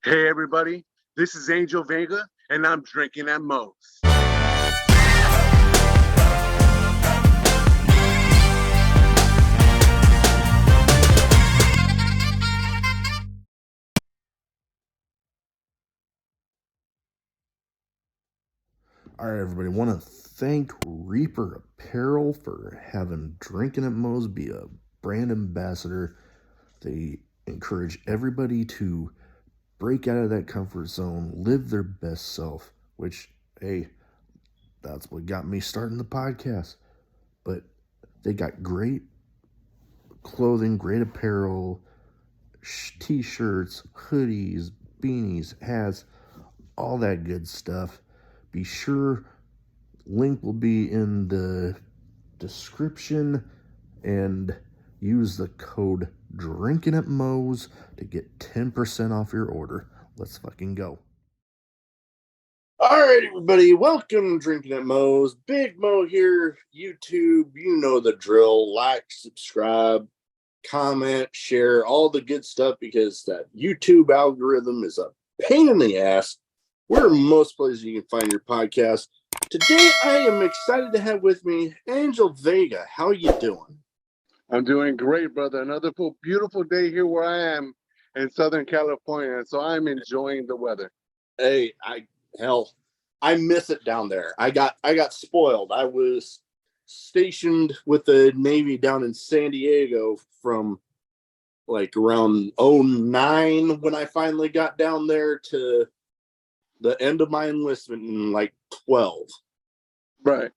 Hey everybody, this is Angel Vega, and I'm drinking at Moe's. All right, everybody. Want to thank Reaper Apparel for having Drinkin' at Moe's be a brand ambassador. They encourage everybody to break out of that comfort zone, live their best self, which, hey, that's what got me starting the podcast. But they got great clothing, great apparel, t-shirts, hoodies, beanies, hats, all that good stuff. Be sure link will be in the description, and use the code Drinkin' at Moe's to get 10% off your order. Let's fucking go. All right, everybody, welcome to Drinkin' at Moe's. Big Mo here, YouTube. You know the drill. Like, subscribe, comment, share, all the good stuff, because that YouTube algorithm is a pain in the ass. We're most places you can find your podcast. Today, I am excited to have with me Angel Vega. How you doing? I'm doing great, brother. Another beautiful day here where I am in Southern California, so I'm enjoying the weather. Hey, I miss it down there. I got spoiled. I was stationed with the Navy down in San Diego from like around 2009 when I finally got down there to the end of my enlistment in like 2012. Right.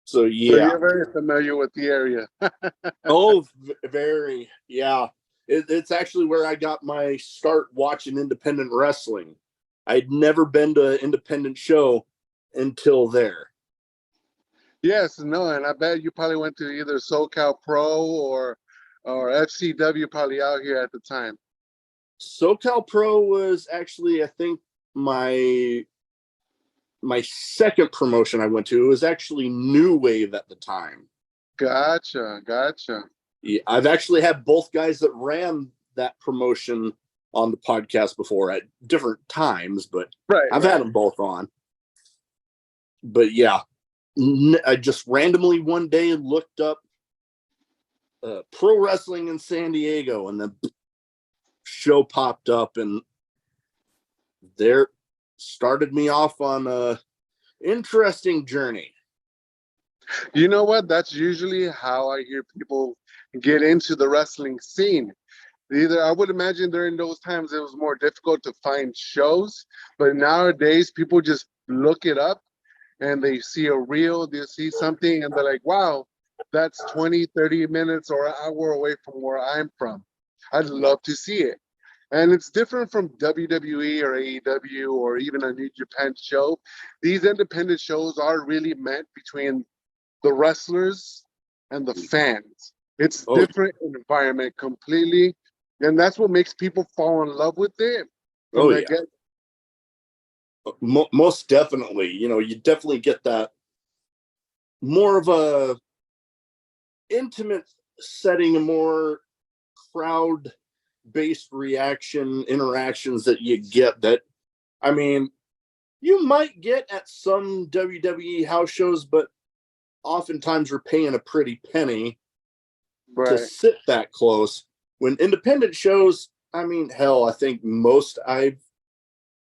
So yeah. So you're very familiar with the area. Oh, very. Yeah. It's actually where I got my start watching independent wrestling. I'd never been to an independent show until there. Yes, no, and I bet you probably went to either SoCal Pro or FCW probably out here at the time. SoCal Pro was actually, I think, my second promotion I went to. It was actually New Wave at the time. Gotcha. Yeah, I've actually had both guys that ran that promotion on the podcast before at different times, but I've had them both on. But yeah, I just randomly one day looked up pro wrestling in San Diego, and the show popped up, and there started me off on a interesting journey. You know what? That's usually how I hear people get into the wrestling scene. I would imagine during those times it was more difficult to find shows, but nowadays people just look it up and they see a reel, they see something, and they're like, wow, that's 20, 30 minutes or an hour away from where I'm from. I'd love to see it. And it's different from WWE or AEW or even a New Japan show. These independent shows are really meant between the wrestlers and the fans. It's different environment completely. And that's what makes people fall in love with it. Most definitely. You definitely get that more of a intimate setting, a more crowd-based interactions that you get that, I mean, you might get at some WWE house shows, but oftentimes we're paying a pretty penny to sit that close. When independent shows, I mean, hell, I think most I've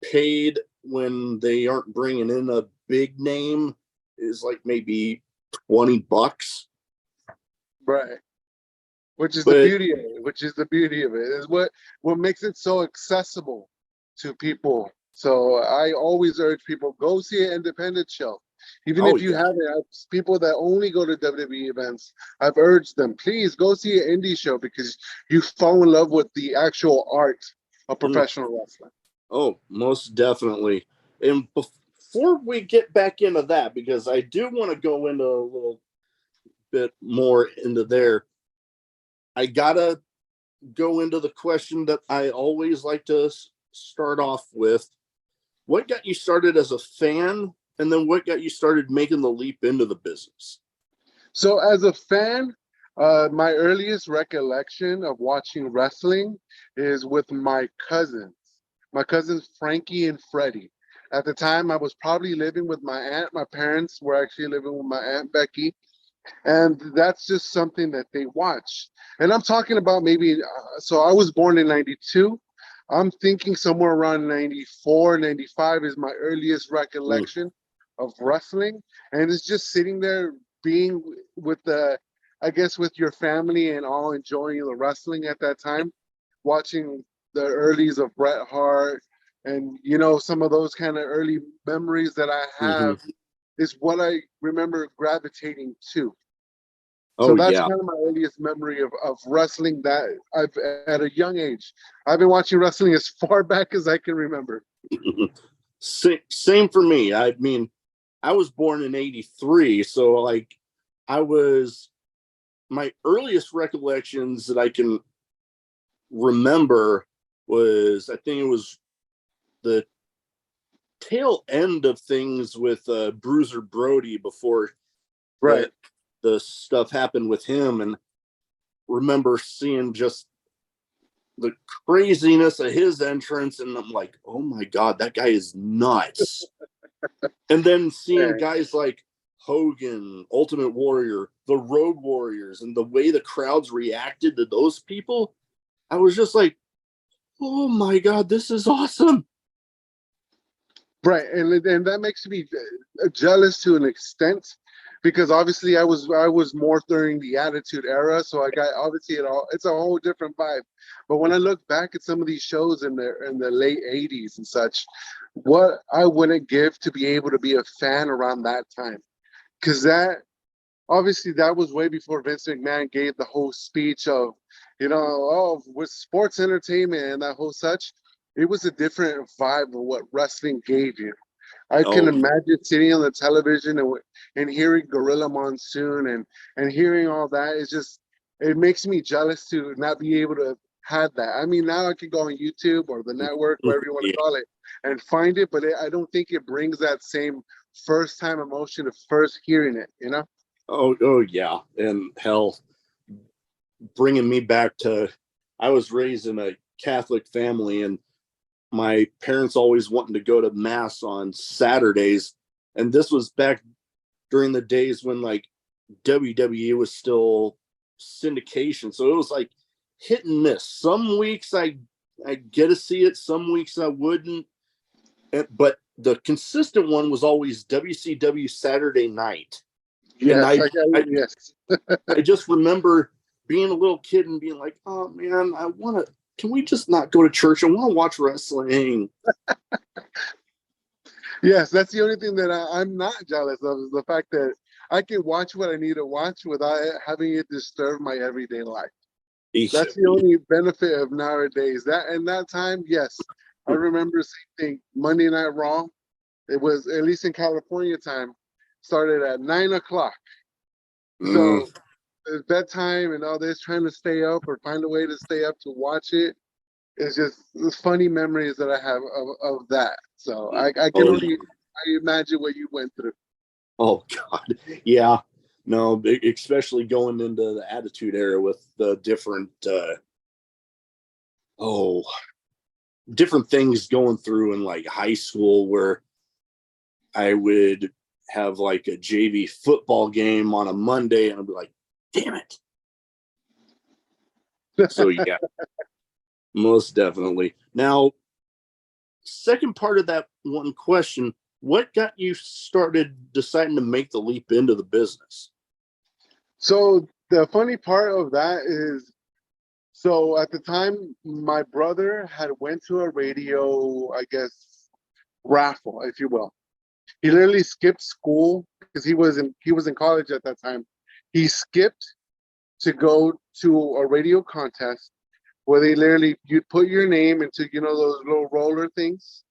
paid when they aren't bringing in a big name is like maybe $20. Right. Which is the beauty of it. Is what makes it so accessible to people. So I always urge people, go see an independent show. Even if you haven't, people that only go to WWE events, I've urged them, please go see an indie show, because you fall in love with the actual art of professional wrestling. Oh, most definitely. And before we get back into that, because I do want to go into a little bit more into there, I gotta go into the question that I always like to start off with. What got you started as a fan? And then what got you started making the leap into the business? So as a fan, my earliest recollection of watching wrestling is with my cousins. my cousins Frankie and Freddie. At the time, I was probably living with my aunt. My parents were actually living with my aunt Becky, and that's just something that they watch. And I'm talking about maybe. So I was born in '92. I'm thinking somewhere around 94, 95 is my earliest recollection of wrestling, and it's just sitting there being with the, I guess, with your family and all enjoying the wrestling at that time, watching the earlies of Bret Hart, and some of those kind of early memories that I have is what I remember gravitating to. So Oh that's yeah. kind of my earliest memory of wrestling that I've at a young age. I've been watching wrestling as far back as I can remember. Same for me. I mean, I was born in '83, so like my earliest recollections that I can remember was, I think it was the tail end of things with Bruiser Brody before Right. the stuff happened with him, and remember seeing just the craziness of his entrance, and I'm like, oh my God, that guy is nuts. And then seeing guys like Hogan, Ultimate Warrior, the Road Warriors, and the way the crowds reacted to those people, I was just like, oh my God, this is awesome. Right, and that makes me jealous to an extent, because obviously I was more during the Attitude Era, so I got obviously it's a whole different vibe. But when I look back at some of these shows in the late '80s and such, what I wouldn't give to be able to be a fan around that time, because that obviously that was way before Vince McMahon gave the whole speech of, with sports entertainment and that whole such. It was a different vibe of what wrestling gave you. I can imagine sitting on the television and hearing Gorilla Monsoon and hearing all that. It makes me jealous to not be able to have that. I mean, now I can go on YouTube or the network, whatever you want to call it, and find it, but I don't think it brings that same first time emotion of first hearing it, Oh yeah. And hell, bringing me back to, I was raised in a Catholic family, and my parents always wanting to go to mass on Saturdays. And this was back during the days when like WWE was still syndication. So it was like hit and miss. Some weeks I get to see it, some weeks I wouldn't. But the consistent one was always WCW Saturday night. Yes, And yes. I just remember being a little kid and being like, oh man, can we just not go to church? I want to watch wrestling. Yes, that's the only thing that I'm not jealous of, is the fact that I can watch what I need to watch without having it disturb my everyday life. That's the only benefit of nowadays. That time, yes, I remember seeing Monday Night Raw. It was, at least in California time, started at 9:00. So it's bedtime and all this, trying to stay up or find a way to stay up to watch it. It's just funny memories that I have of that. So I can only imagine what you went through. Oh God, yeah. No, especially going into the Attitude Era with the different different things going through in like high school, where I would have like a JV football game on a Monday, and I'd be like, damn it. So yeah, most definitely. Now, second part of that one question, what got you started deciding to make the leap into the business? So the funny part of that is, so at the time, my brother had went to a radio, I guess, raffle, if you will. He literally skipped school because he was in college at that time. He skipped to go to a radio contest where they literally, you'd put your name into, those little roller things.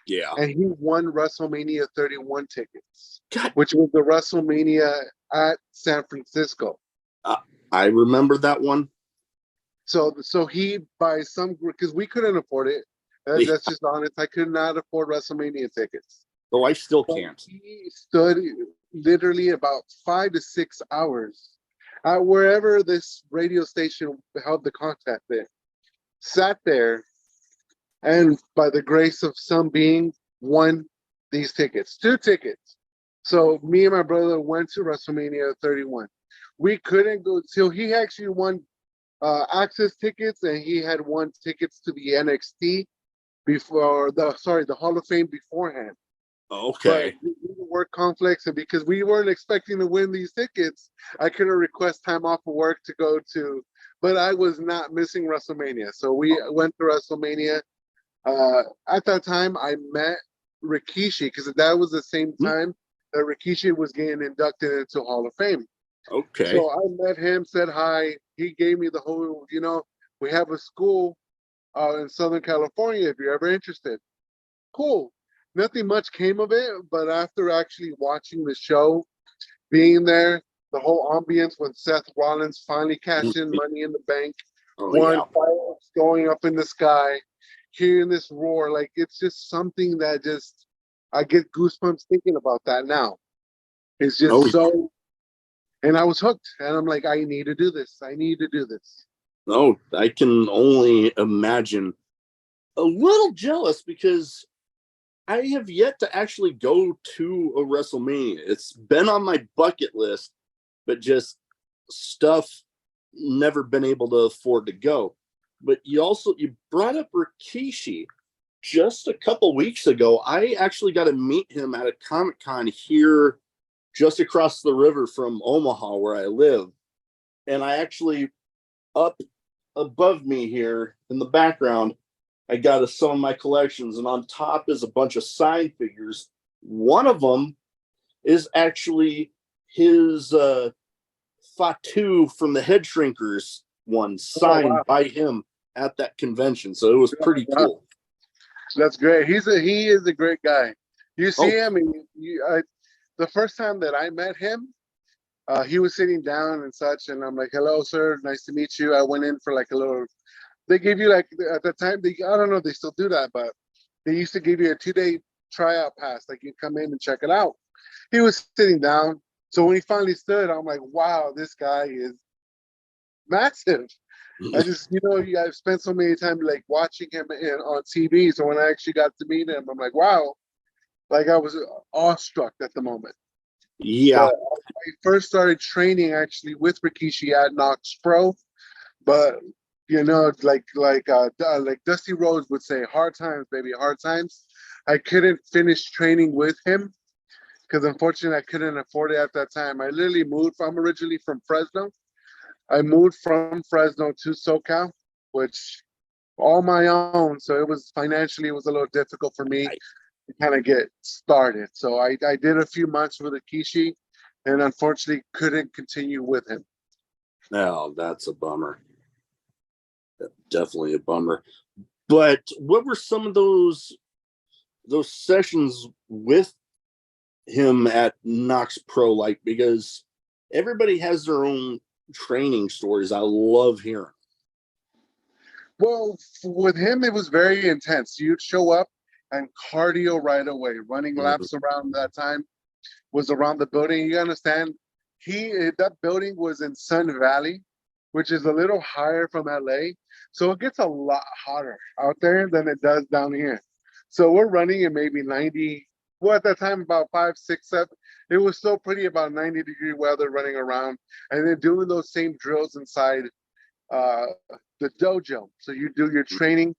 Yeah. And he won WrestleMania 31 tickets, God. Which was the WrestleMania at San Francisco. I remember that one. So he, because we couldn't afford it. That's just honest. I could not afford WrestleMania tickets. Oh, I still can't. He stood literally about 5 to 6 hours at wherever this radio station held the contest there. Sat there and by the grace of some being, won these tickets, 2 tickets. So me and my brother went to WrestleMania 31. We couldn't go till he actually won access tickets, and he had won tickets to the NXT before the Hall of Fame beforehand. Okay. But due to work conflicts, and because we weren't expecting to win these tickets, I couldn't request time off of work to go to. But I was not missing WrestleMania, so we went to WrestleMania. At that time, I met Rikishi because that was the same time that Rikishi was getting inducted into Hall of Fame. Okay. So I met him, said hi. He gave me the whole, we have a school in Southern California if you're ever interested. Cool. Nothing much came of it, but after actually watching the show, being there, the whole ambience when Seth Rollins finally cashed in Money in the Bank, fireworks going up in the sky, hearing this roar, like it's just something that just I get goosebumps thinking about that now. It's just so, and I was hooked, and I'm like, I need to do this. I need to do this. Oh, I can only imagine. A little jealous because I have yet to actually go to a WrestleMania. It's been on my bucket list, but just stuff never been able to afford to go. But you brought up Rikishi just a couple weeks ago. I actually got to meet him at a Comic-Con here just across the river from Omaha where I live. And I actually, up above me here in the background, I got some of my collections, and on top is a bunch of sign figures. One of them is actually his Fatu from the Head Shrinkers one, signed by him at that convention. So it was pretty cool. That's great. He is a great guy. You see him, and the first time that I met him, he was sitting down and such, and I'm like, "Hello, sir. Nice to meet you." I went in for like a little. They gave you like at the time. I don't know if they still do that, but they used to give you a 2-day tryout pass. Like you come in and check it out. He was sitting down, so when he finally stood, I'm like, "Wow, this guy is massive." I just, I've spent so many time like watching him on TV. So when I actually got to meet him, I'm like, "Wow!" Like I was awestruck at the moment. Yeah. But I first started training actually with Rikishi at Njpw, but like Dusty Rhodes would say, hard times, baby, hard times. I couldn't finish training with him because unfortunately I couldn't afford it at that time. I literally moved. I'm originally from Fresno. I moved from Fresno to SoCal, which all my own. So it was financially, it was a little difficult for me to kind of get started. So I did a few months with Rikishi and unfortunately couldn't continue with him. No, that's a bummer. Definitely a bummer. But what were some of those sessions with him at Njpw like? Because everybody has their own training stories. I love hearing. Well, with him, it was very intense. You'd show up and cardio right away. Running laps around that time was around the building. You understand? That building was in Sun Valley, which is a little higher from LA. So it gets a lot hotter out there than it does down here. So we're running in maybe 90, well, at that time, about 5, 6, 7. It was still pretty about 90-degree weather running around and then doing those same drills inside the dojo. So you do your training.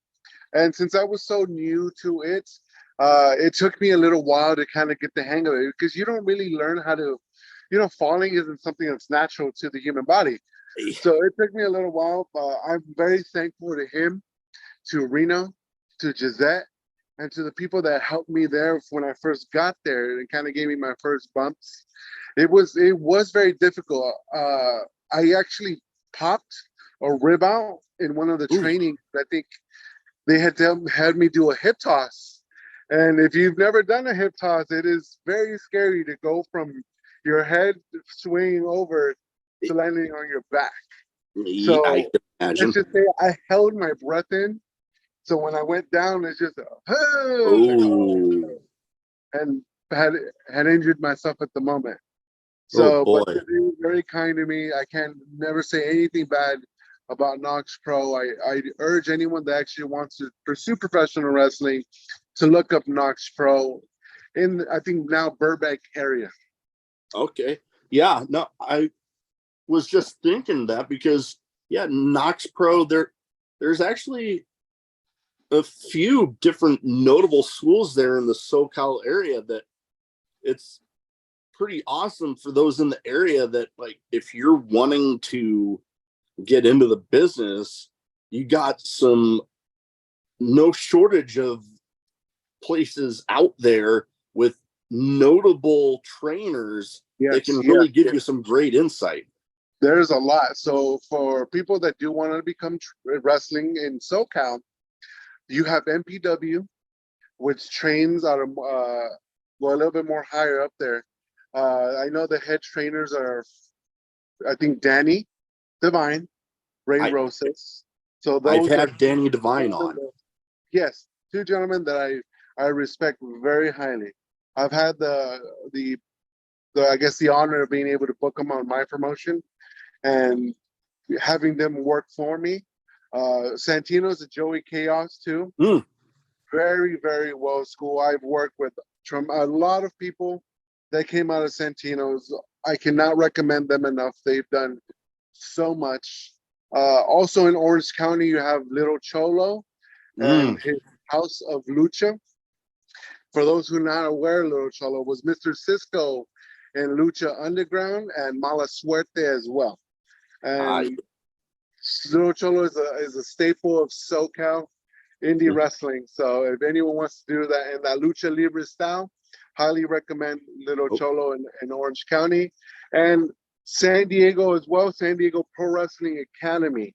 And since I was so new to it, it took me a little while to kind of get the hang of it because you don't really learn how to, falling isn't something that's natural to the human body. So it took me a little while, but I'm very thankful to him, to Reno, to Gisette, and to the people that helped me there when I first got there and kind of gave me my first bumps. It was very difficult. I actually popped a rib out in one of the trainings. I think they had me do a hip toss. And if you've never done a hip toss, it is very scary to go from your head swinging over to landing on your back. So I can imagine. let's just say I held my breath in. So when I went down, it's just and had injured myself at the moment. So, but he was very kind to me. I can never say anything bad about Knox Pro. I urge anyone that actually wants to pursue professional wrestling to look up Knox Pro in, I think, now Burbank area. Okay. Yeah, no, I was just thinking that because, yeah, Knox Pro, there's actually a few different notable schools there in the SoCal area that it's pretty awesome for those in the area that, like, if you're wanting to get into the business, you got no shortage of places out there with notable trainers that can really give you some great insight. There's a lot. So for people that do want to become wrestling in SoCal, you have Njpw, which trains out of a little bit more higher up there. I know the head trainers are, I think, Danny Divine, Ray Rosas. So I've had Danny Divine on. Yes, two gentlemen that I respect very highly. I've had the I guess the honor of being able to book them on my promotion and having them work for me. Santino's a Joey Chaos too. Very, very well school. I've worked with a lot of people that came out of Santino's. I cannot recommend them enough. They've done so much. Also in Orange County, you have Little Cholo and his House of Lucha. For those who are not aware, Little Cholo was Mr. Cisco in Lucha Underground and Mala Suerte as well. And Little Cholo is a staple of SoCal indie wrestling. So if anyone wants to do that in that Lucha Libre style, highly recommend Little Cholo in Orange County. And San Diego as well, San Diego Pro Wrestling Academy.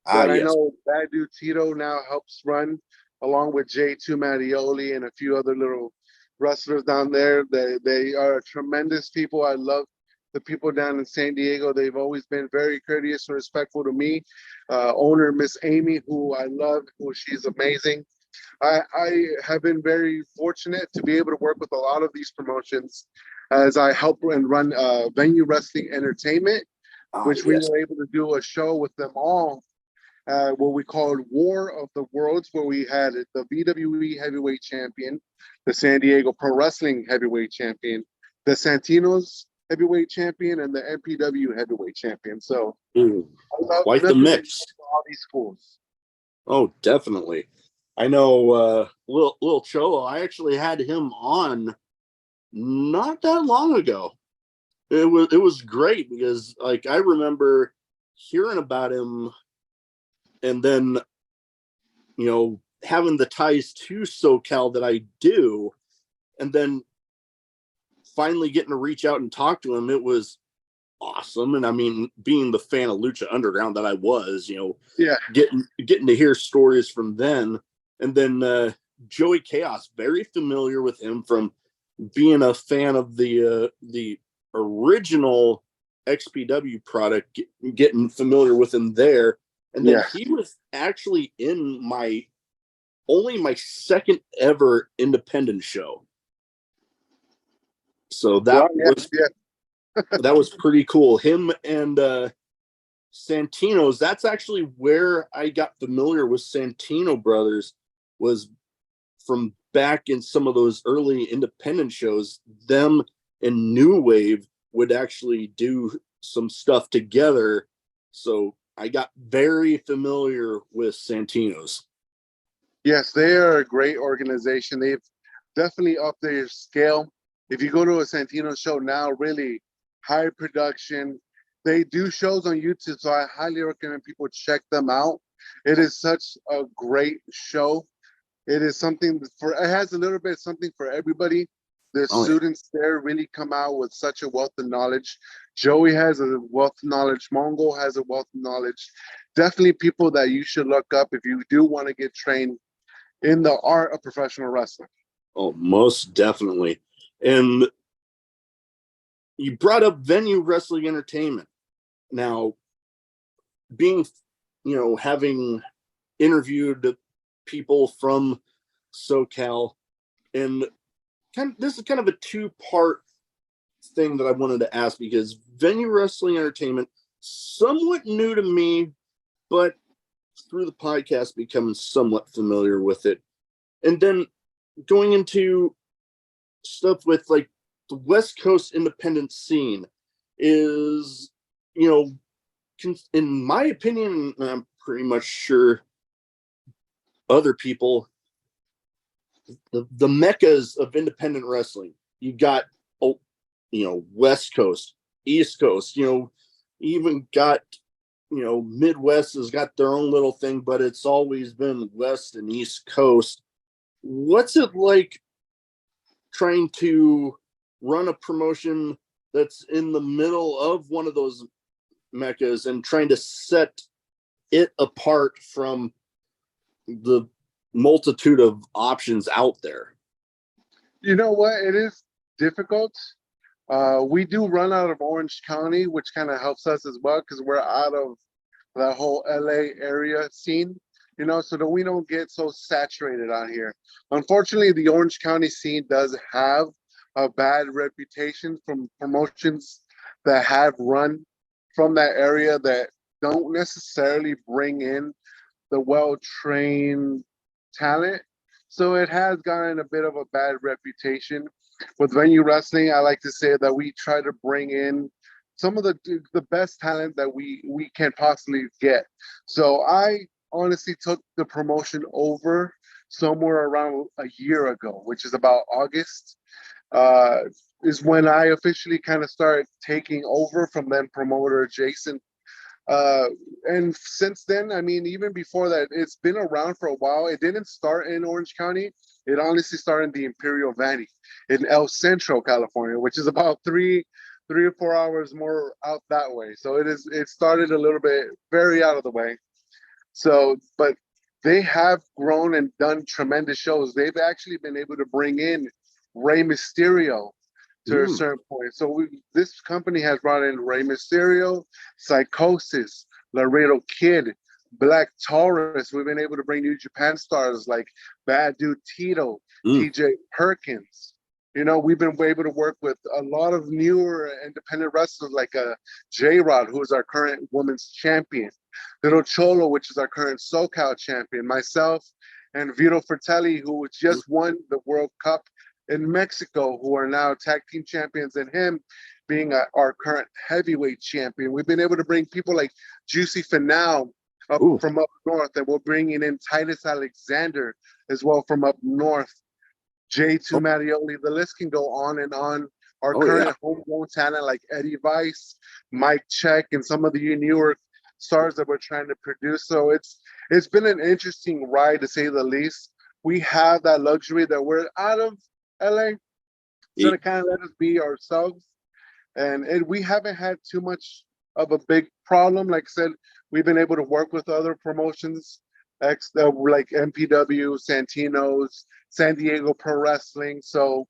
That I know that dude Tito now helps run, along with J2 Mattioli and a few other little wrestlers down there. They are tremendous people. I love the people down in San Diego. They've always been very courteous and respectful to me. Owner Miss Amy, who I love, she's amazing. I have been very fortunate to be able to work with a lot of these promotions as I help and run Venue Wrestling Entertainment, which we were able to do a show with them all, what we called War of the Worlds, where we had the WWE Heavyweight Champion, the San Diego Pro Wrestling Heavyweight Champion, the Santino's Heavyweight Champion, and the Njpw Heavyweight Champion. So quite the mix. All these schools. Oh, definitely. I know Lil Cholo, I actually had him on not that long ago. It was great because, like, I remember hearing about him and then, you know, having the ties to SoCal that I do, and then finally getting to reach out and talk to him. It was awesome. And I mean, being the fan of Lucha Underground that I was, you know, getting to hear stories from then. And then Joey Chaos, very familiar with him from being a fan of the original XPW product, getting familiar with him there. And then he was actually in my second ever independent show. So that that was pretty cool. Him and Santino's, that's actually where I got familiar with Santino Brothers, was from back in some of those early independent shows. Them and New Wave would actually do some stuff together. So I got very familiar with Santino's. Yes, they are a great organization. They've definitely upped their scale. If you go to a Santino show now, really high production. They do shows on YouTube, so I highly recommend people check them out. It is such a great show. It is something it has a little bit something for everybody. The students there really come out with such a wealth of knowledge. Joey has a wealth of knowledge. Mongol has a wealth of knowledge. Definitely people that you should look up if you do want to get trained in the art of professional wrestling. Oh, most definitely. And you brought up Venue Wrestling Entertainment. Now, being, you know, having interviewed people from SoCal, and this is kind of a two-part thing that I wanted to ask, because Venue Wrestling Entertainment, somewhat new to me, but through the podcast, becoming somewhat familiar with it. And then going into stuff with like the West Coast independent scene is, in my opinion, I'm pretty much sure other people, the meccas of independent wrestling. You got, West Coast, East Coast, even got, Midwest has got their own little thing, but it's always been West and East Coast. What's it like trying to run a promotion that's in the middle of one of those meccas and trying to set it apart from the multitude of options out there? You know what? It is difficult. We do run out of Orange County, which kind of helps us as well because we're out of the whole LA area scene, so that we don't get so saturated out here. Unfortunately, the Orange County scene does have a bad reputation from promotions that have run from that area that don't necessarily bring in the well-trained talent. So it has gotten a bit of a bad reputation. With venue wrestling, I like to say that we try to bring in some of the best talent that we can possibly get. So I honestly took the promotion over somewhere around a year ago, which is about August, is when I officially kind of started taking over from then promoter Jason. And since then, I mean, even before that, it's been around for a while. It didn't start in Orange County. It honestly started in the Imperial Valley in El Centro, California, which is about three or 4 hours more out that way. So it started a little bit very out of the way. So, but they have grown and done tremendous shows. They've actually been able to bring in Rey Mysterio to a certain point. So this company has brought in Rey Mysterio, Psychosis, Laredo Kid, Black Taurus. We've been able to bring New Japan stars like Bad Dude Tito, TJ Perkins. We've been able to work with a lot of newer independent wrestlers like J-Rod, who is our current women's champion, Little Cholo, which is our current SoCal champion, myself, and Vito Fratelli, who just won the World Cup in Mexico, who are now tag team champions, and him being our current heavyweight champion. We've been able to bring people like Juicy Finau from up north, and we're bringing in Titus Alexander as well from up north. J2 Mattioli, the list can go on and on. Our current homegrown talent like Eddie Weiss, Mike Check, and some of the newer stars that we're trying to produce. So it's been an interesting ride, to say the least. We have that luxury that we're out of LA, so to kind of let us be ourselves. And we haven't had too much of a big problem. Like I said, we've been able to work with other promotions, like NPW, Santino's, San Diego Pro Wrestling. So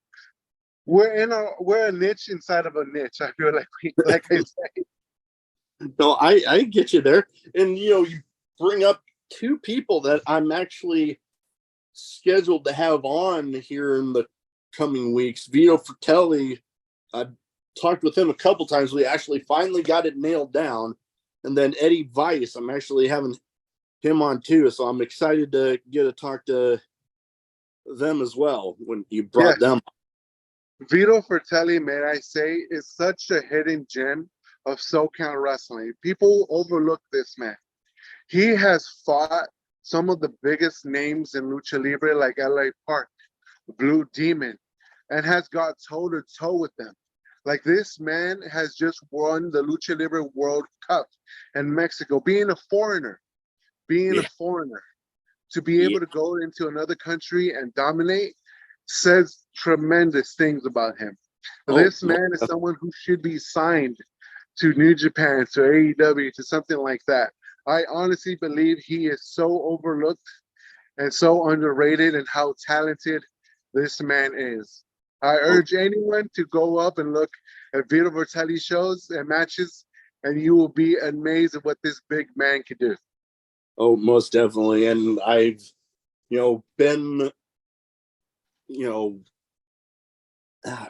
we're a niche inside of a niche. I feel like I say. No, I get you there. And you bring up two people that I'm actually scheduled to have on here in the coming weeks. Vito Fratelli, I've talked with him a couple times. We actually finally got it nailed down. And then Eddie Weiss, I'm actually having him on too. So I'm excited to get to talk to them as well when you brought them. Vito Fratelli, may I say, is such a hidden gem of SoCal wrestling. People overlook this man. He has fought some of the biggest names in Lucha Libre like LA Park, Blue Demon, and has got toe-to-toe with them. Like, this man has just won the Lucha Libre World Cup in Mexico, being a foreigner, to be able to go into another country and dominate says tremendous things about him. This man is someone who should be signed to New Japan, to AEW, to something like that. I honestly believe he is so overlooked and so underrated in how talented this man is. I urge anyone to go up and look at Vito Fratelli shows and matches, and you will be amazed at what this big man can do. Oh, most definitely. And I've, been,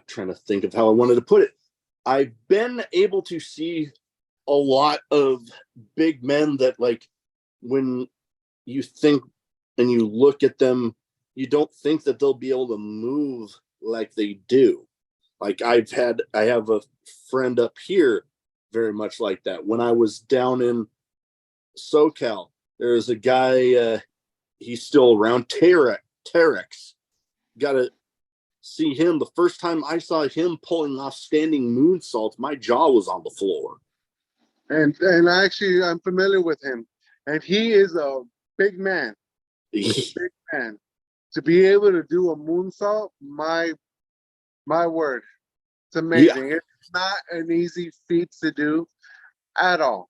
trying to think of how I wanted to put it. I've been able to see a lot of big men that when you think and you look at them, you don't think that they'll be able to move like they do. Like I have a friend up here very much like that. When I was down in SoCal, there's a guy, he's still around, Terex. Got to see him. The first time I saw him pulling off standing moonsaults, my jaw was on the floor. And actually, I'm familiar with him, and he is a big man. Big man. To be able to do a moonsault, my word, it's amazing. Yeah. It's not an easy feat to do at all.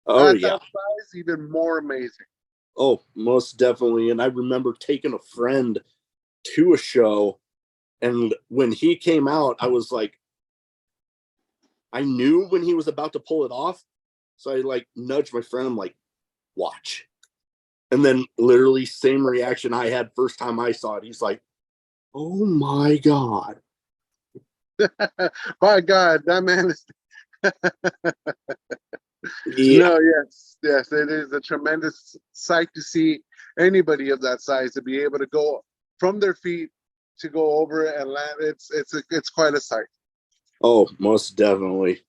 Oh, at that size, even more amazing. Oh, most definitely. And I remember taking a friend to a show, and when he came out, I was like, I knew when he was about to pull it off. So I like nudged my friend. I'm like, watch. And then literally same reaction I had first time I saw it. He's like, oh my God. My God, that man is. Yeah. No, yes, it is a tremendous sight to see anybody of that size to be able to go from their feet to go over and land. It's quite a sight. Oh, most definitely.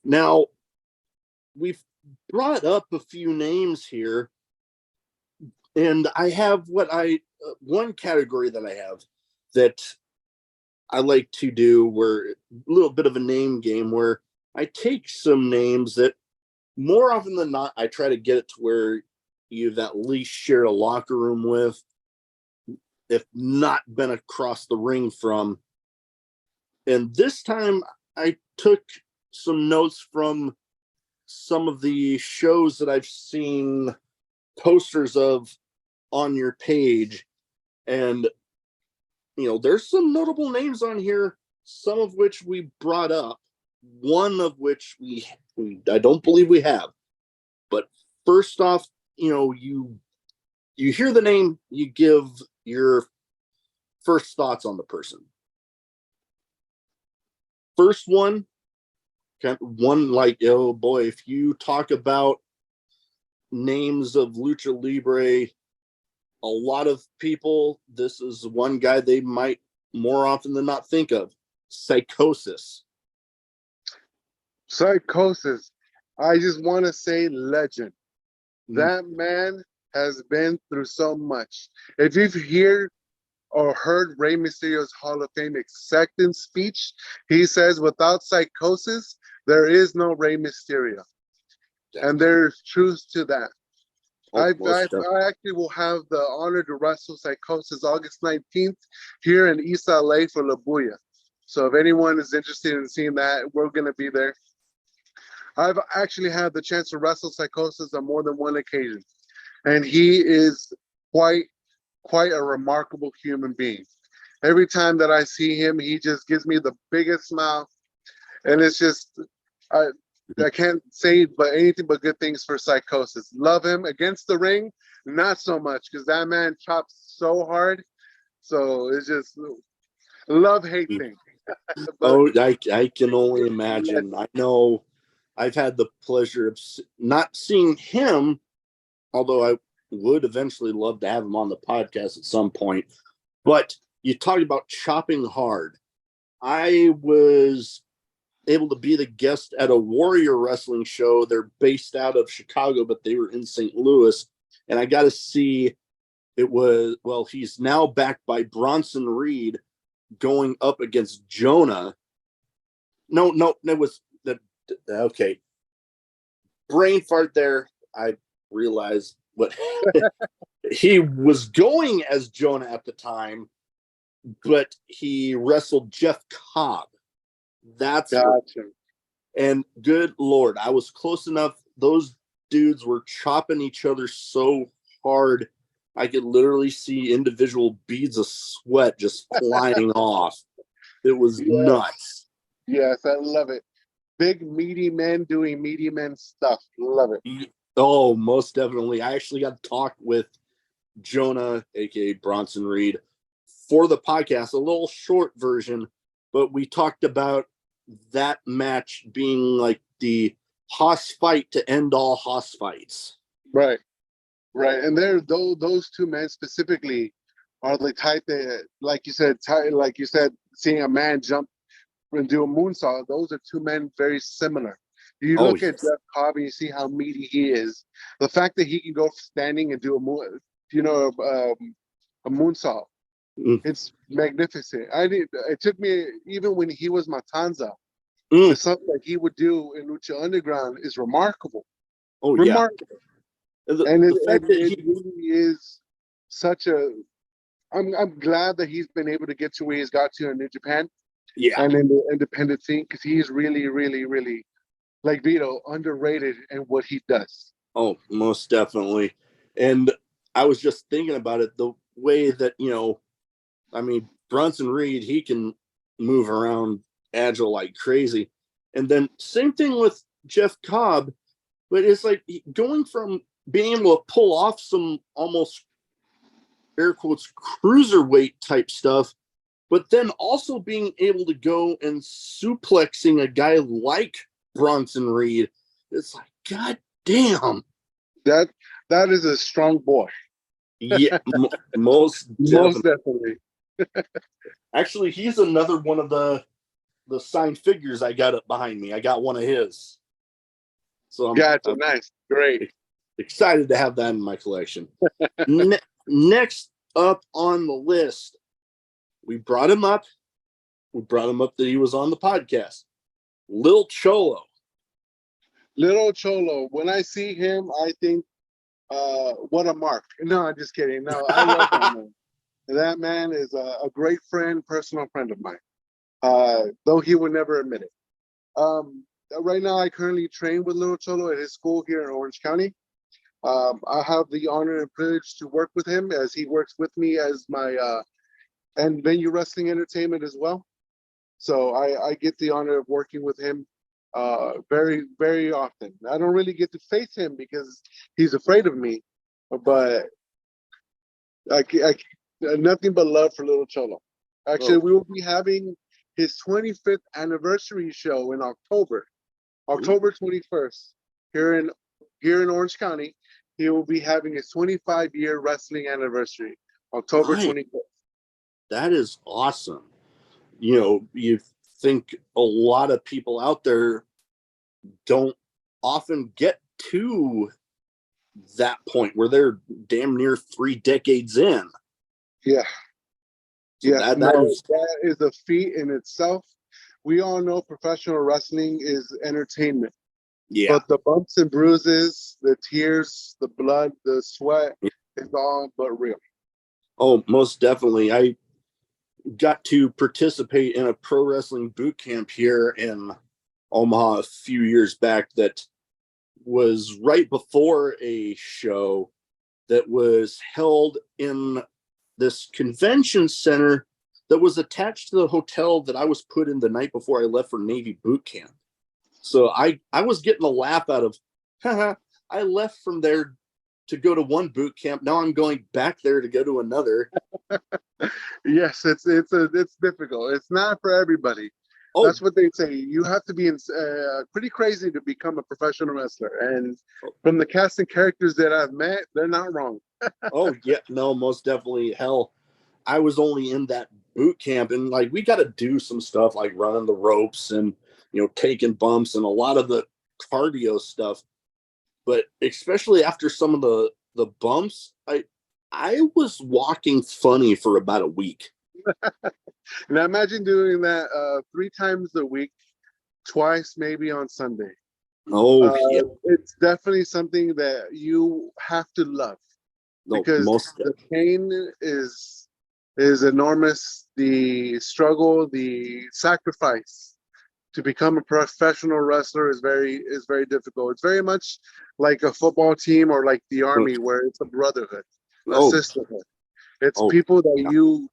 Now, we've brought up a few names here, and I have one category that I have that I like to do, where a little bit of a name game, where I take some names that more often than not, I try to get it to where you've at least shared a locker room with, if not been across the ring from. And this time I took some notes from some of the shows that I've seen posters of on your page. And, there's some notable names on here, some of which we brought up, one of which I don't believe we have. But first off, you hear the name, you give your first thoughts on the person. First one, like, oh boy, if you talk about names of Lucha Libre, a lot of people, this is one guy they might more often than not think of. Psychosis. I just want to say legend. That man has been through so much. If you've heard Rey Mysterio's Hall of Fame acceptance speech, he says, without Psychosis, there is no Rey Mysterio. And there's truth to that. I actually will have the honor to wrestle Psychosis August 19th here in East LA for La Bulla. So if anyone is interested in seeing that, we're going to be there. I've actually had the chance to wrestle Psychosis on more than one occasion. And he is quite a remarkable human being. Every time that I see him, he just gives me the biggest smile. And it's just, I can't say but anything but good things for Psychosis. Love him. Against the ring, not so much, because that man chops so hard. So it's just love-hate thing. I can only imagine. I know I've had the pleasure of not seeing him, although I would eventually love to have him on the podcast at some point. But you talked about chopping hard. I was able to be the guest at a Warrior Wrestling show. They're based out of Chicago, but they were in St. Louis. And I got to see, he's now backed by Bronson Reed going up against Jonah. No, it was okay. Brain fart there. I realized what he was going as Jonah at the time, but he wrestled Jeff Cobb. That's gotcha. And good Lord, I was close enough. Those dudes were chopping each other so hard, I could literally see individual beads of sweat just flying off. It was nuts. Yes, I love it. Big, meaty men doing meaty men stuff. Love it. Oh, most definitely. I actually got to talk with Jonah, aka Bronson Reed, for the podcast, a little short version, but we talked about that match being like the Haas fight to end all Haas fights. Right. Right, and those two men specifically are the type that, like you said, seeing a man jump and do a moonsault. Those are two men very similar. You look at Jeff Cobb and you see how meaty he is. The fact that he can go standing and do a moonsault, it's magnificent. It took me, even when he was Matanza, the stuff that he would do in Lucha Underground is remarkable. Remarkable. And it really is such a. I'm glad that he's been able to get to where he's got to in New Japan, and in the independent scene, because he's really, really, really, like Vito, underrated in what he does. Oh, most definitely. And I was just thinking about it, the way that, I mean, Bronson Reed, he can move around agile like crazy. And then same thing with Jeff Cobb, but it's like going from being able to pull off some almost air quotes cruiserweight type stuff, but then also being able to go and suplexing a guy like Bronson Reed. It's like, God damn. That is a strong boy. Yeah, most definitely. Actually, he's another one of the signed figures I got up behind me. I got one of his. So I'm nice. Great. Excited to have that in my collection. Next up on the list, we brought him up. We brought him up that he was on the podcast. Lil Cholo. Little Cholo. When I see him, I think, what a mark. No, I'm just kidding. No, I love that man. That man is a great friend, personal friend of mine, though he would never admit it. Right now, I currently train with Little Cholo at his school here in Orange County. I have the honor and privilege to work with him as he works with me as my and venue wrestling entertainment as well. So I get the honor of working with him very, very often. I don't really get to face him because he's afraid of me, but I nothing but love for Little Cholo. Actually, we will be having his 25th anniversary show in October 21st, here in Orange County. He will be having his 25-year wrestling anniversary, October 25th. That is awesome. You think a lot of people out there don't often get to that point where they're damn near 3 decades in. Yeah. So that is a feat in itself. We all know professional wrestling is entertainment. Yeah. But the bumps and bruises, the tears, the blood, the sweat, is all but real. Oh, most definitely. I got to participate in a pro wrestling boot camp here in Omaha a few years back that was right before a show that was held in this convention center that was attached to the hotel that I was put in the night before I left for Navy boot camp. So I was getting a laugh out of, I left from there to go to one boot camp. Now I'm going back there to go to another. Yes, it's difficult. It's not for everybody. Oh. That's what they say. You have to be pretty crazy to become a professional wrestler. And from the cast and characters that I've met, they're not wrong. Oh, yeah. No, most definitely. Hell, I was only in that boot camp, and like we got to do some stuff like running the ropes and taking bumps and a lot of the cardio stuff. But especially after some of the bumps, I was walking funny for about a week. Now imagine doing that 3 times a week, twice maybe on Sunday. Oh, yeah. It's definitely something that you have to love, because the pain is enormous. The struggle, the sacrifice to become a professional wrestler is very difficult. It's very much like a football team or like the army, where it's a brotherhood, a sisterhood. It's people that you,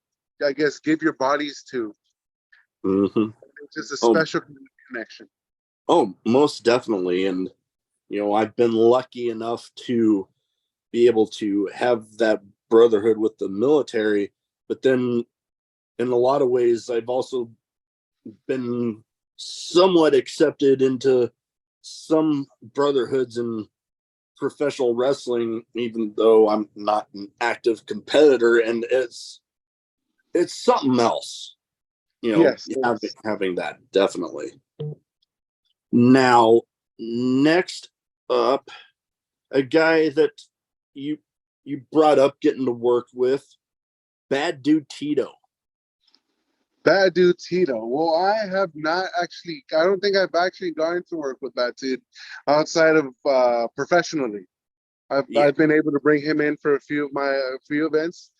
I guess, give your bodies to. Mm-hmm. It's just a special connection. Oh, most definitely. And, I've been lucky enough to be able to have that brotherhood with the military. But then in a lot of ways, I've also been somewhat accepted into some brotherhoods in professional wrestling, even though I'm not an active competitor, and it's something else, Yes, having that, definitely. Now, next up, a guy that you brought up getting to work with, Bad Dude Tito. Bad Dude Tito. Well, I have not actually. I don't think I've actually gone to work with Bad Dude outside of professionally. I've been able to bring him in for a few events.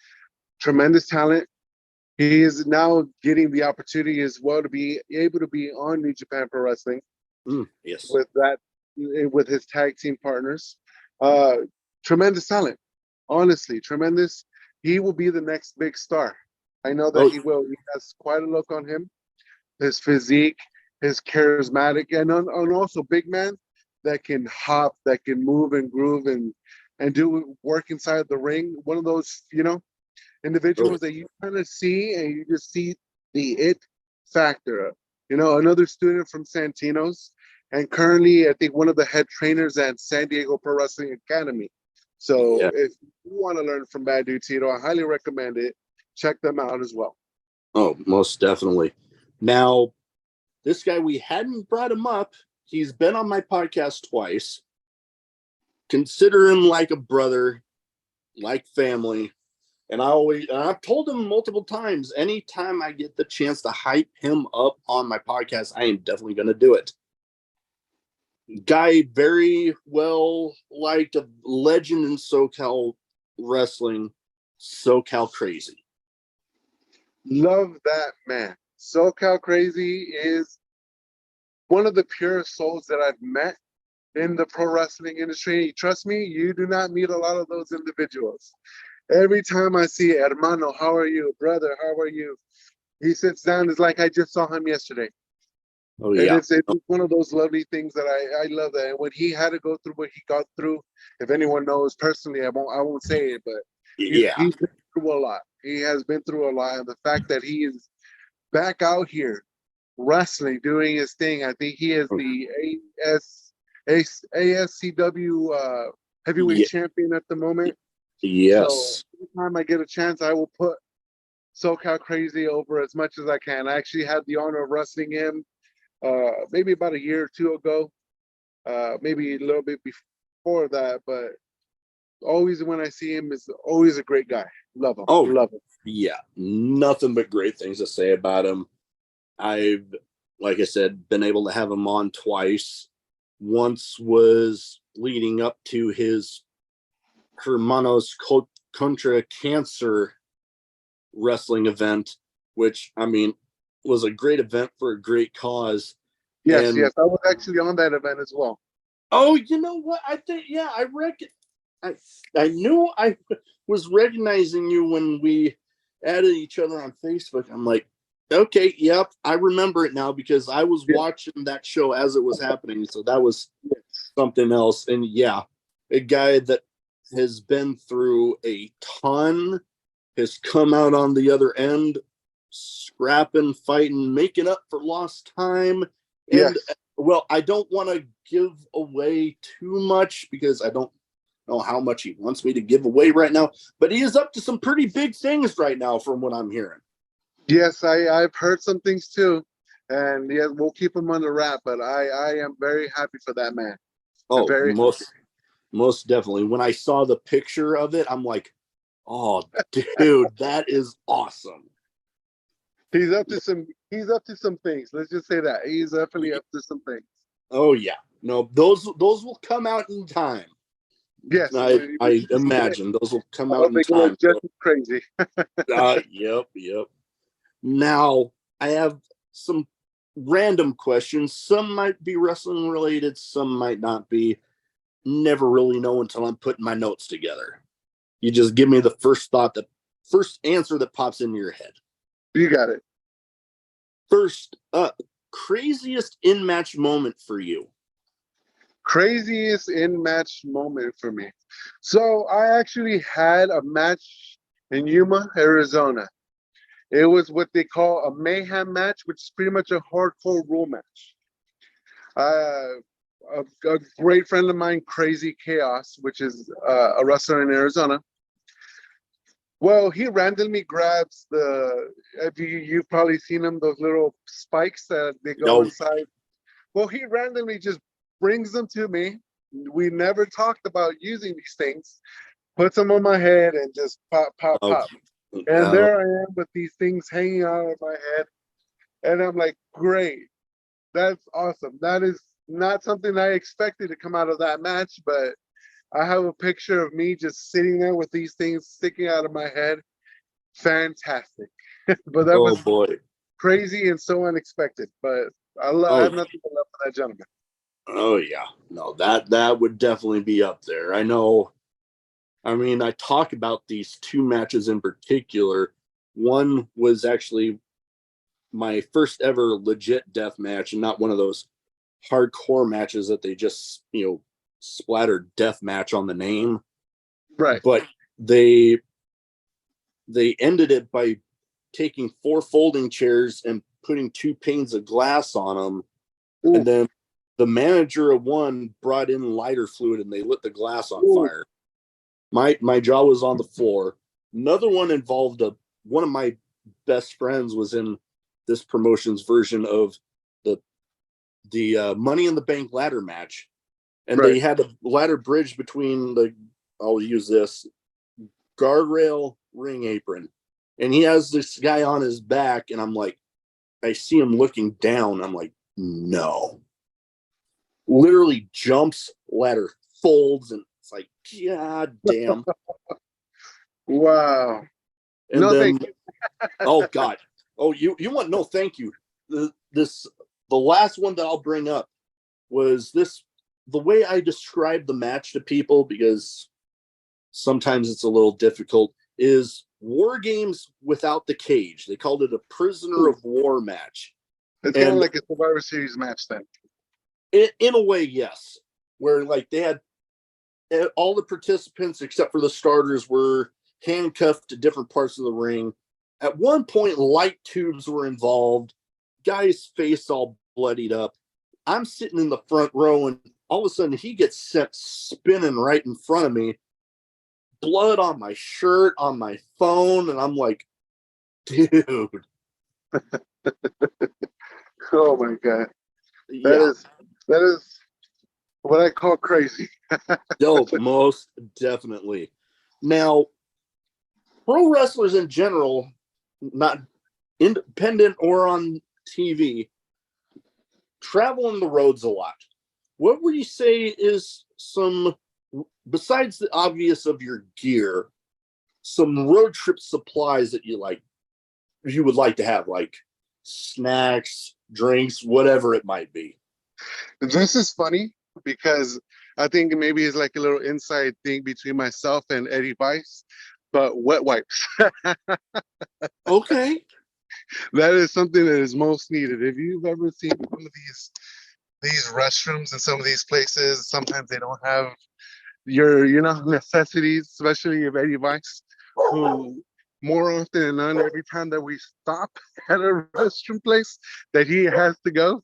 Tremendous talent. He is now getting the opportunity as well to be able to be on New Japan Pro Wrestling. Yes. With his tag team partners. Tremendous talent. Honestly, tremendous. He will be the next big star. I know that he will. He has quite a look on him. His physique, his charismatic, and also big man that can hop, that can move and groove and do work inside the ring. One of those, individuals that you kind of see and you just see the it factor. Another student from Santino's, and currently I think one of the head trainers at San Diego Pro Wrestling Academy. So if you want to learn from Bad Dude Tito, I highly recommend it. Check them out as well. Oh, most definitely. Now, this guy, we hadn't brought him up. He's been on my podcast twice. Consider him like a brother, like family. And I've told him multiple times, anytime I get the chance to hype him up on my podcast, I am definitely going to do it. Guy, very well liked, a legend in SoCal wrestling, SoCal Crazy. Love that man. SoCal Crazy is one of the purest souls that I've met in the pro wrestling industry. Trust me, you do not meet a lot of those individuals. Every time I see hermano, how are you? Brother, how are you? He sits down, it's like I just saw him yesterday. Oh, yeah. And it's one of those lovely things that I love that. And when he had to go through what he got through, if anyone knows personally, I won't say it, but he's been through a lot. He has been through a lot. And the fact that he is back out here wrestling, doing his thing, I think he is the ASCW heavyweight champion at the moment. Yes. So every time I get a chance, I will put SoCal Crazy over as much as I can. I actually had the honor of wrestling him maybe about a year or two ago, maybe a little bit before that, but always when I see him, is always a great guy. Love him. Love him. Yeah, nothing but great things to say about him. I've, like I said, been able to have him on twice. Once was leading up to his Hermanos Contra Cancer wrestling event, which, I mean, was a great event for a great cause. Yes, I was actually on that event as well. Oh, you know what? I think, I knew I was recognizing you when we added each other on Facebook. I'm like, okay, yep, I remember it now because I was watching that show as it was happening. So that was something else. And a guy that has been through a ton, has come out on the other end, scrapping, fighting, making up for lost time. And well, I don't want to give away too much because I don't know how much he wants me to give away right now, but he is up to some pretty big things right now from what I'm hearing. Yes, I've heard some things too, and we'll keep him under wrap, but I am very happy for that man. Oh, most definitely. When I saw the picture of it, I'm like, oh, dude, that is awesome. He's up to some things. Let's just say that. He's definitely up to some things. Oh yeah. No, those will come out in time. Yes. I imagine those will come out in time. Just crazy. Yep. Now, I have some random questions. Some might be wrestling related, some might not be. Never really know until I'm putting my notes together. You just give me the first answer that pops into your head. You got it. First up, craziest in-match moment for you. Craziest in-match moment for me. So I actually had a match in Yuma, Arizona. It was what they call a mayhem match, which is pretty much a hardcore rule match. a great friend of mine, Crazy Chaos, which is a wrestler in Arizona. Well, he randomly grabs you've probably seen them, those little spikes that they go inside. Well, he randomly just brings them to me. We never talked about using these things. Puts them on my head and just pop, pop, pop. And there I am with these things hanging out of my head. And I'm like, great. That's awesome. That is not something I expected to come out of that match, but I have a picture of me just sitting there with these things sticking out of my head. Fantastic. But that was crazy and so unexpected. But I have nothing but love for that gentleman. Oh yeah. No, that would definitely be up there. I know. I mean, I talk about these two matches in particular. One was actually my first ever legit death match, and not one of those hardcore matches that they just, splattered death match on the name. Right. But they ended it by taking 4 folding chairs and putting 2 panes of glass on them. Ooh. And then the manager of one brought in lighter fluid and they lit the glass on fire. My jaw was on the floor. Another one involved one of my best friends was in this promotion's version of the Money in the Bank ladder match. And they had a ladder bridge between I'll use this guardrail ring apron. And he has this guy on his back. And I'm like, I see him looking down. I'm like, no. Literally jumps ladder, folds, and it's like, God damn. Wow. And no, then, thank you. Oh God. Oh, you want no thank you. The last one that I'll bring up was this. The way I describe the match to people, because sometimes it's a little difficult, is War Games without the cage. They called it a prisoner of war match. It's kind of like a Survivor Series match then. In a way, yes. Where like they had all the participants except for the starters were handcuffed to different parts of the ring. At one point, light tubes were involved. Guy's face all bloodied up. I'm sitting in the front row, and all of a sudden he gets sent spinning right in front of me. Blood on my shirt, on my phone, and I'm like, dude. Oh my God. That is what I call crazy. No, most definitely. Now, pro wrestlers in general, not independent or on TV, travel on the roads a lot. What would you say is some, besides the obvious of your gear, some road trip supplies that you would like to have, like snacks, drinks, whatever it might be? This is funny because I think maybe it's like a little inside thing between myself and Eddie Weiss, but wet wipes. Okay. That is something that is most needed. If you've ever seen one of these restrooms in some of these places, sometimes they don't have your necessities, especially if Eddie Weiss, who more often than not, every time that we stop at a restroom place, that he has to go.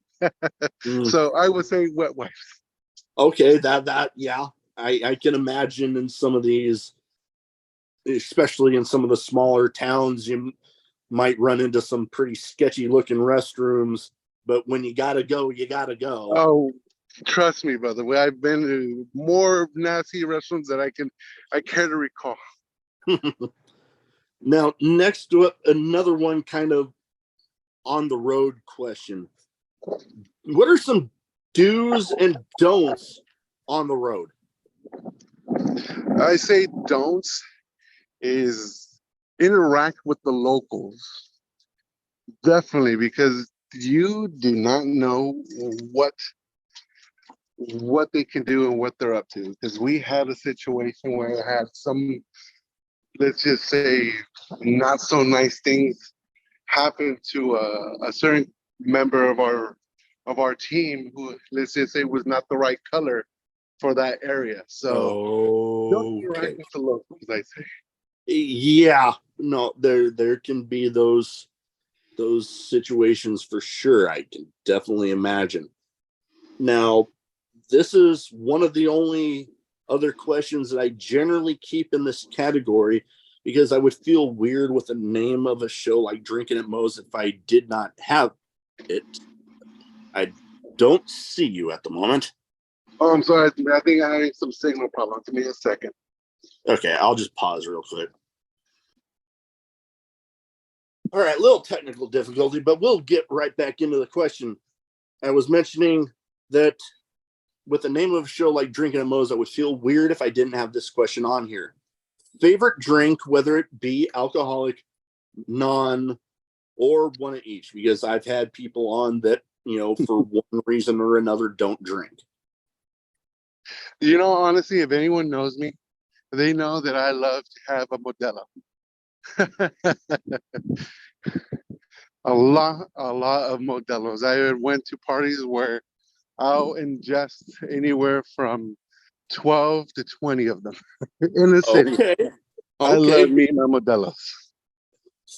So I would say wet wipes. Okay, that yeah, I can imagine in some of these, especially in some of the smaller towns, you might run into some pretty sketchy looking restrooms, but when you gotta go, you gotta go. Oh, trust me, brother. I've been to more nasty restrooms than I care to recall. Now, next to it, another one kind of on the road question. What are some do's and don'ts on the road? I say don'ts is interact with the locals. Definitely, because you do not know what they can do and what they're up to. Because we had a situation where I had some, let's just say, not so nice things happen to a certain member of our team who, let's just say, was not the right color for that area. So don't interact with the locals, I say. Yeah, no, there can be those situations for sure. I can definitely imagine. Now, this is one of the only other questions that I generally keep in this category, because I would feel weird with the name of a show like Drinkin' at Moe's if I did not have it. I don't see you at the moment. Oh, I'm sorry. I think I had some signal problem. Give me a second. Okay, I'll just pause real quick. All right, little technical difficulty, but we'll get right back into the question. I was mentioning that with the name of a show like Drinkin' at Moe's, I would feel weird if I didn't have this question on here. Favorite drink, whether it be alcoholic, non, or one of each, because I've had people on that, for one reason or another, don't drink. Honestly, if anyone knows me, they know that I love to have a Modelo. a lot of Modelos. I went to parties where I'll ingest anywhere from 12 to 20 of them in the city. Okay. I love me my Modelos.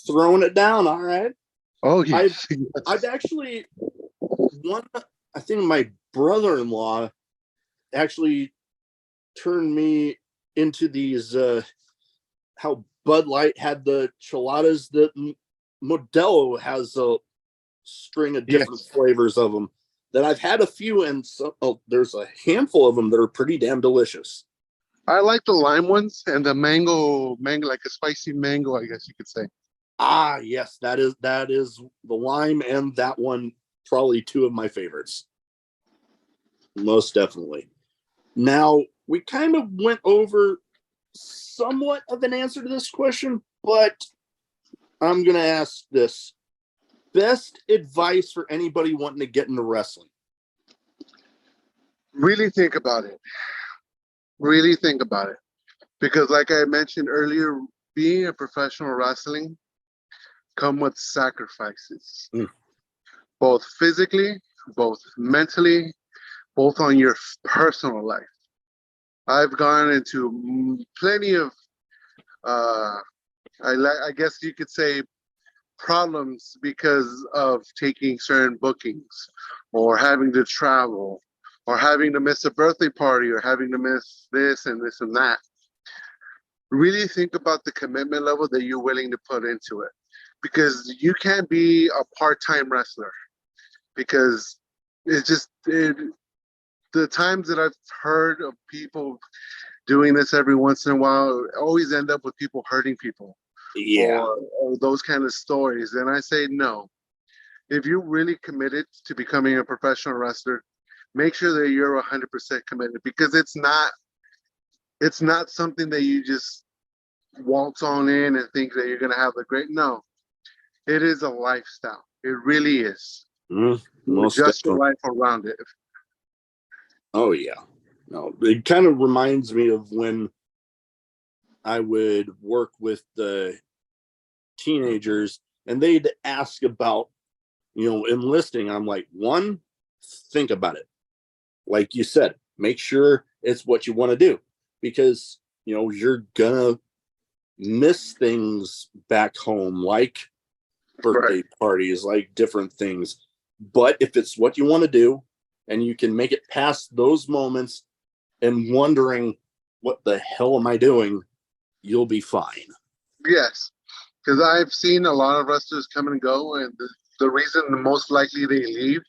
Throwing it down, all right. Oh, yes. I've actually, I think my brother-in-law actually turned me into these, how Bud Light had the cheladas, that Modelo has a string of different flavors of them that I've had a few, and there's a handful of them that are pretty damn delicious. I like the lime ones and the mango, like a spicy mango, I guess you could say. Ah, yes, that is the lime, and that one, probably two of my favorites. Most definitely. Now, we kind of went over somewhat of an answer to this question, but I'm going to ask this. Best advice for anybody wanting to get into wrestling? Really think about it. Really think about it. Because like I mentioned earlier, being a professional wrestling come with sacrifices. Both physically, both mentally, both on your personal life. I've gone into plenty of, I guess you could say, problems because of taking certain bookings, or having to travel, or having to miss a birthday party, or having to miss this and this and that. Really think about the commitment level that you're willing to put into it, because you can't be a part-time wrestler, because the times that I've heard of people doing this every once in a while always end up with people hurting people. Yeah. Or those kind of stories. And I say no. If you're really committed to becoming a professional wrestler, make sure that you're 100% committed, because it's not something that you just waltz on in and think that you're going to have a great, no. It is a lifestyle. It really is. Just your life around it. Oh, yeah. No, it kind of reminds me of when I would work with the teenagers and they'd ask about, enlisting. I'm like, one, think about it. Like you said, make sure it's what you want to do, because, you're gonna miss things back home, like birthday parties, like different things. But if it's what you want to do and you can make it past those moments and wondering, what the hell am I doing? You'll be fine. Yes, because I've seen a lot of wrestlers come and go, and the reason the most likely they leave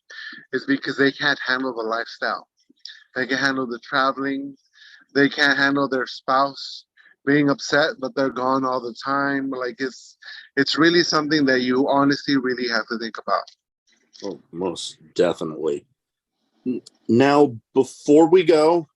is because they can't handle the lifestyle. They can't handle the traveling. They can't handle their spouse being upset, but they're gone all the time. Like it's really something that you honestly really have to think about. Oh, most definitely. Now, before we go,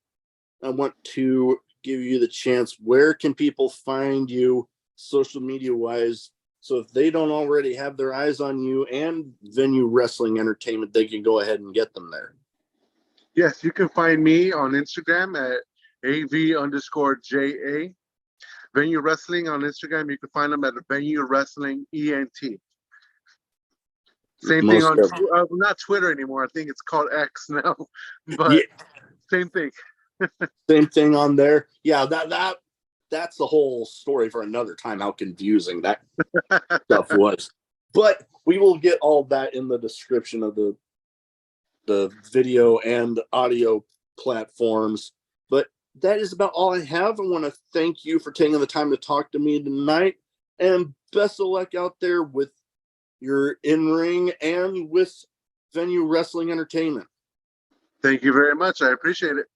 I want to give you the chance. Where can people find you social media wise? So if they don't already have their eyes on you and Venue Wrestling Entertainment, they can go ahead and get them there. Yes, you can find me on Instagram at AV_JA. Venue Wrestling on Instagram, you can find them at Venue Wrestling ENT. Same thing on not Twitter anymore. I think it's called X now, but same thing. Same thing on there. Yeah, that's the whole story for another time, how confusing that stuff was. But we will get all that in the description of the video and audio platforms. But that is about all I have. I want to thank you for taking the time to talk to me tonight, and best of luck out there with your in-ring and with Venue Wrestling Entertainment. Thank you very much. I appreciate it.